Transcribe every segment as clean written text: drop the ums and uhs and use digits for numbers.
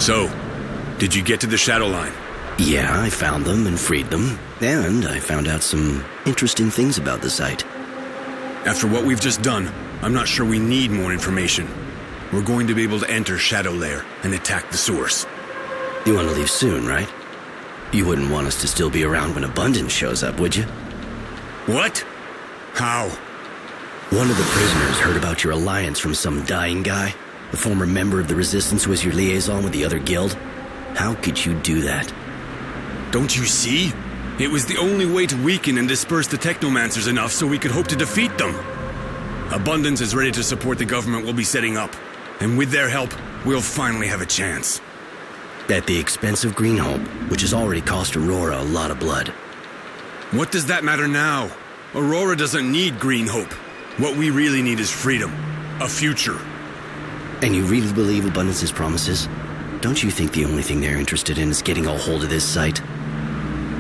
So, did you get to the shadow line? Yeah, I found them and freed them, and I found out some interesting things about the site. After what we've just done, I'm not sure we need more information. We're going to be able to enter Shadow Lair and attack the source. You want to leave soon, right? You wouldn't want us to still be around when Abundance shows up, would you? What? How? One of the prisoners heard about your alliance from some dying guy, a former member of the Resistance who was your liaison with the other guild. How could you do that? Don't you see? It was the only way to weaken and disperse the Technomancers enough so we could hope to defeat them. Abundance is ready to support the government we'll be setting up. And with their help, we'll finally have a chance. At the expense of Green Hope, which has already cost Aurora a lot of blood. What does that matter now? Aurora doesn't need Green Hope. What we really need is freedom. A future. And you really believe Abundance's promises? Don't you think the only thing they're interested in is getting a hold of this site?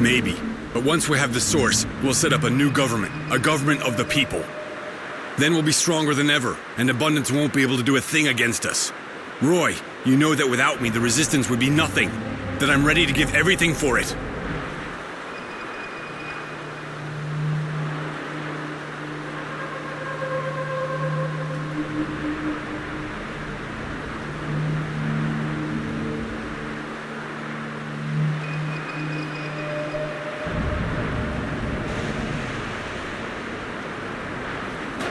Maybe. But once we have the source, we'll set up a new government. A government of the people. Then we'll be stronger than ever, and Abundance won't be able to do a thing against us. Roy, you know that without me, the Resistance would be nothing. That I'm ready to give everything for it.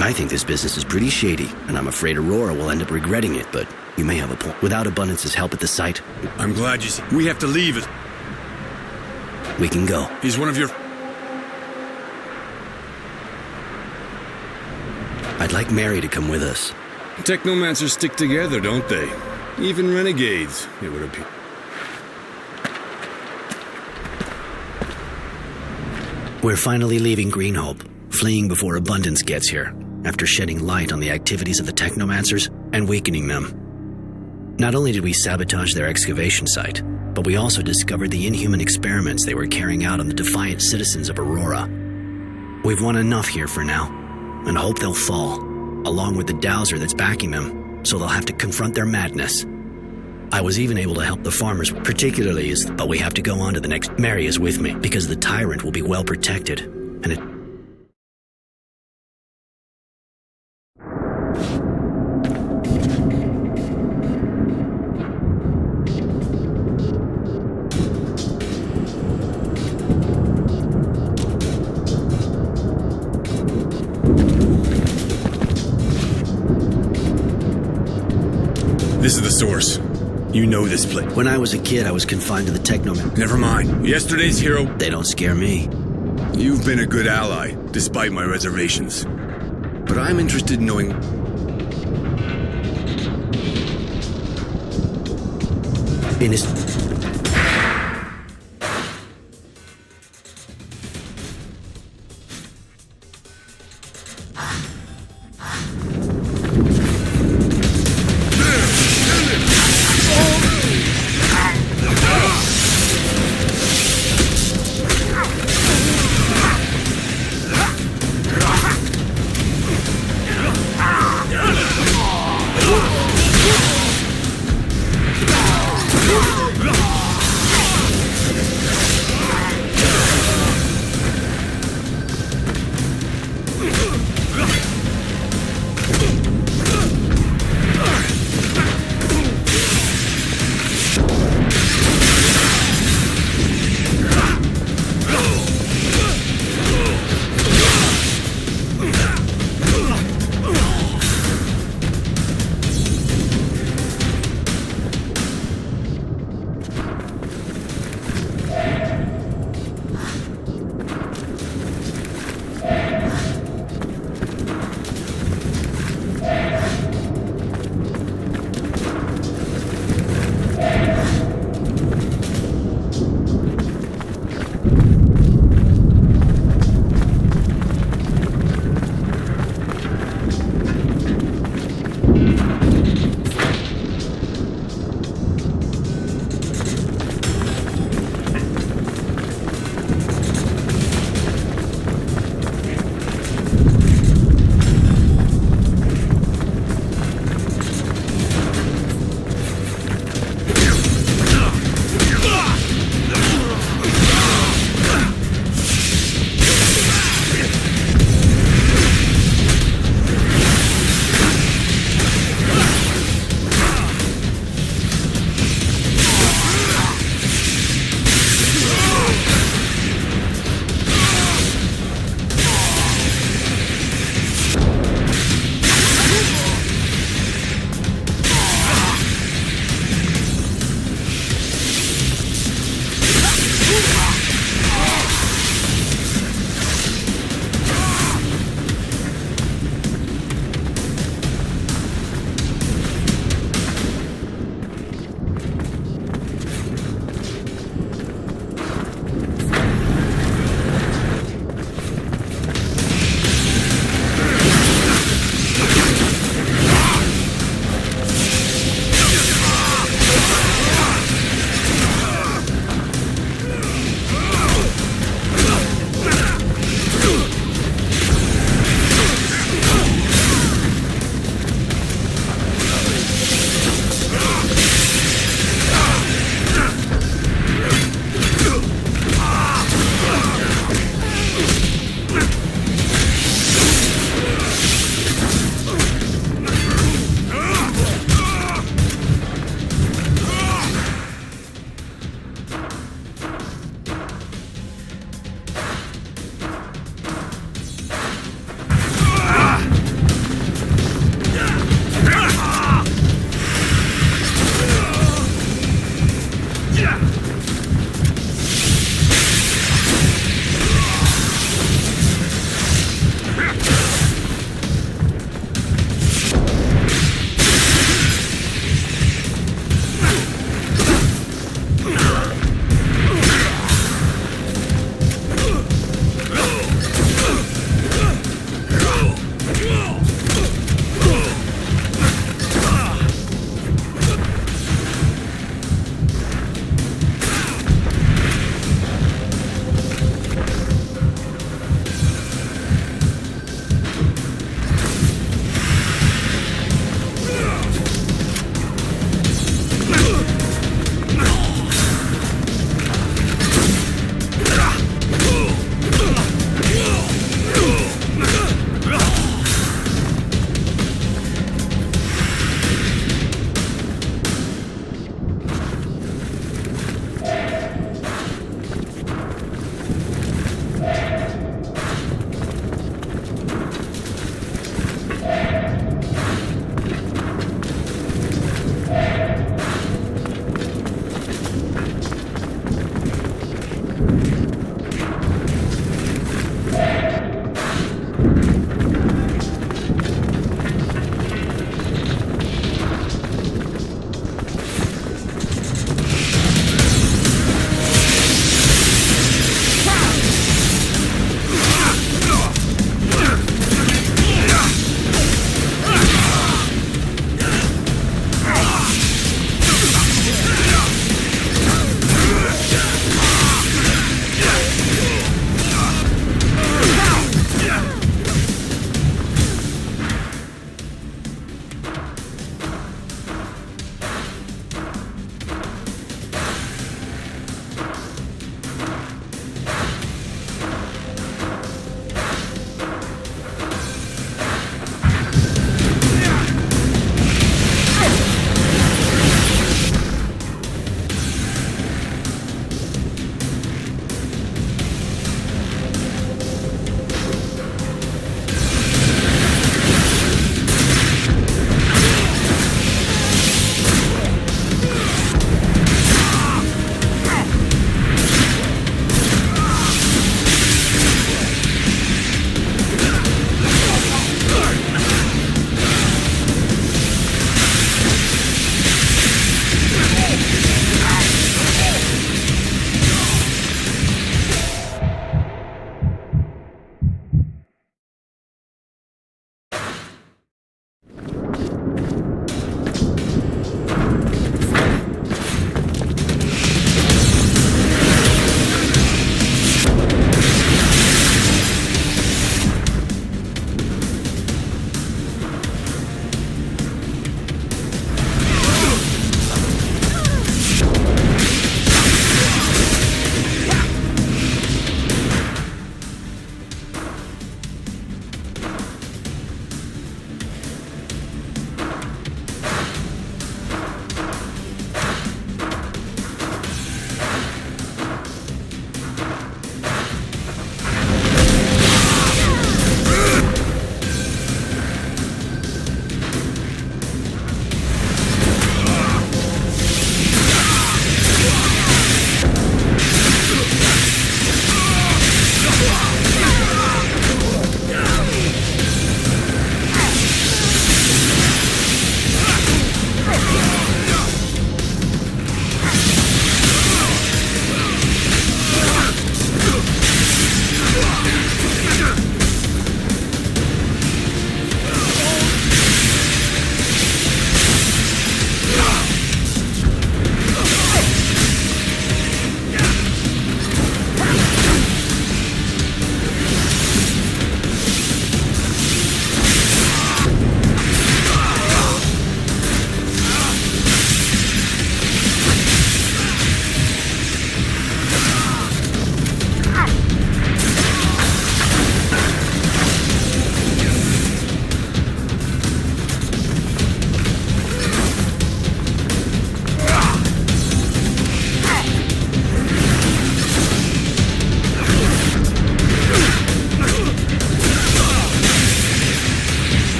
I think this business is pretty shady, and I'm afraid Aurora will end up regretting it, but you may have a point. Without Abundance's help at the site... I'm glad you see. We have to leave it. We can go. He's one of your... I'd like Mary to come with us. Technomancers stick together, don't they? Even renegades, it would appear. We're finally leaving Green Hope, fleeing before Abundance gets here, after shedding light on the activities of the Technomancers and weakening them. Not only did we sabotage their excavation site, but we also discovered the inhuman experiments they were carrying out on the defiant citizens of Aurora. We've won enough here for now, and hope they'll fall, along with the dowser that's backing them, so they'll have to confront their madness. I was even able to help the farmers, particularly but we have to go on to the next. Mary is with me, because the tyrant will be well protected, and it... This is the source. You know this place. When I was a kid, I was confined to the Technoman. Never mind. Yesterday's hero... They don't scare me. You've been a good ally, despite my reservations. But I'm interested in knowing...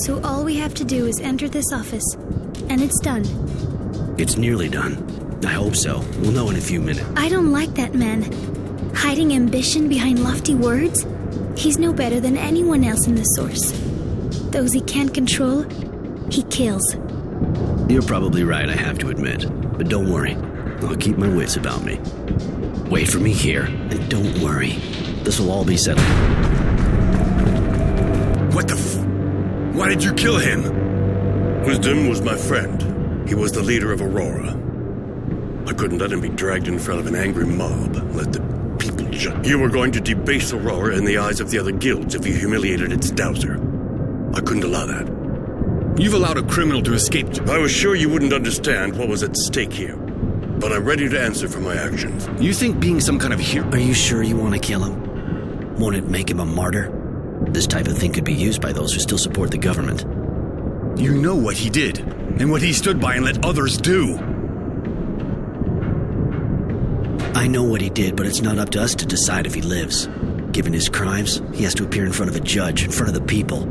So all we have to do is enter this office, and it's done. It's nearly done. I hope so. We'll know in a few minutes. I don't like that man. Hiding ambition behind lofty words? He's no better than anyone else in the Source. Those he can't control, he kills. You're probably right, I have to admit. But don't worry. I'll keep my wits about me. Wait for me here, and don't worry. This will all be settled. What the Why did you kill him? Wisdom was my friend. He was the leader of Aurora. I couldn't let him be dragged in front of an angry mob. Let the people judge. You were going to debase Aurora in the eyes of the other guilds if you humiliated its dowser. I couldn't allow that. You've allowed a criminal to escape. I was sure you wouldn't understand what was at stake here. But I'm ready to answer for my actions. You think being some kind of hero... Are you sure you want to kill him? Won't it make him a martyr? This type of thing could be used by those who still support the government. You know what he did, and what he stood by and let others do. I know what he did, but it's not up to us to decide if he lives. Given his crimes, he has to appear in front of a judge, in front of the people.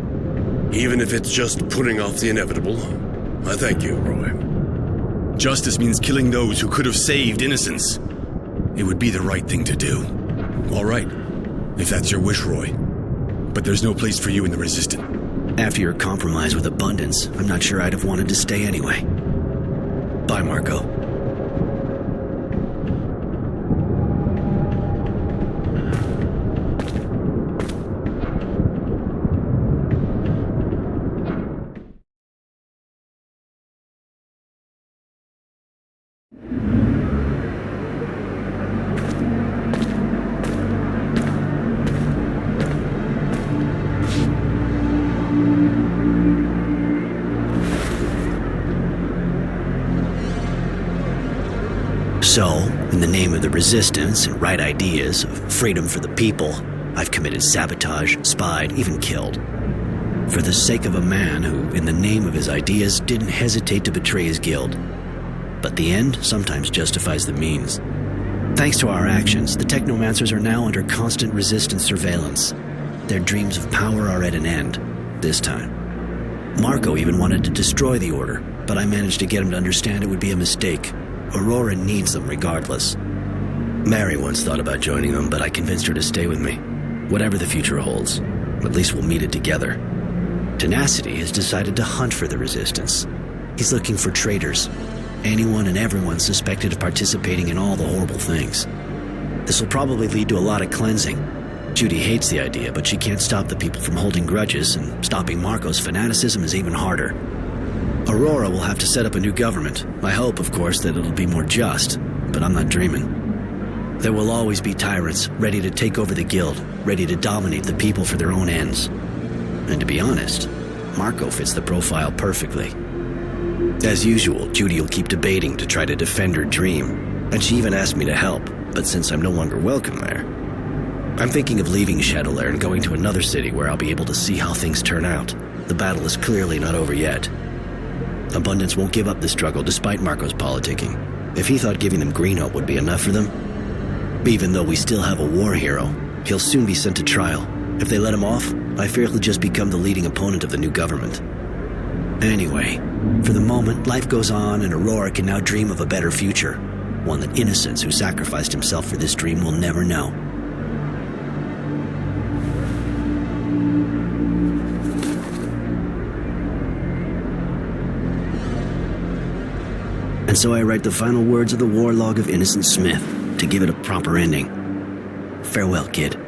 Even if it's just putting off the inevitable, I thank you, Roy. Justice means killing those who could have saved Innocence. It would be the right thing to do. All right, if that's your wish, Roy. But there's no place for you in the Resistance. After your compromise with Abundance, I'm not sure I'd have wanted to stay anyway. Bye, Marco. So, in the name of the Resistance and right ideas, of freedom for the people, I've committed sabotage, spied, even killed. For the sake of a man who, in the name of his ideas, didn't hesitate to betray his guild. But the end sometimes justifies the means. Thanks to our actions, the Technomancers are now under constant Resistance surveillance. Their dreams of power are at an end, this time. Marco even wanted to destroy the Order, but I managed to get him to understand it would be a mistake. Aurora needs them regardless. Mary once thought about joining them, but I convinced her to stay with me. Whatever the future holds, at least we'll meet it together. Tenacity has decided to hunt for the Resistance. He's looking for traitors. Anyone and everyone suspected of participating in all the horrible things. This will probably lead to a lot of cleansing. Judy hates the idea, but she can't stop the people from holding grudges, and stopping Marco's fanaticism is even harder. Aurora will have to set up a new government. I hope, of course, that it'll be more just, but I'm not dreaming. There will always be tyrants, ready to take over the guild, ready to dominate the people for their own ends. And to be honest, Marco fits the profile perfectly. As usual, Judy will keep debating to try to defend her dream, and she even asked me to help, but since I'm no longer welcome there, I'm thinking of leaving Shadowlair and going to another city where I'll be able to see how things turn out. The battle is clearly not over yet. Abundance won't give up the struggle despite Marco's politicking. If he thought giving them Green Hope would be enough for them, even though we still have a war hero, he'll soon be sent to trial. If they let him off, I fear he'll just become the leading opponent of the new government. Anyway, for the moment, life goes on and Aurora can now dream of a better future. One that Innocence, who sacrificed himself for this dream, will never know. And so I write the final words of the war log of Innocent Smith to give it a proper ending. Farewell, kid.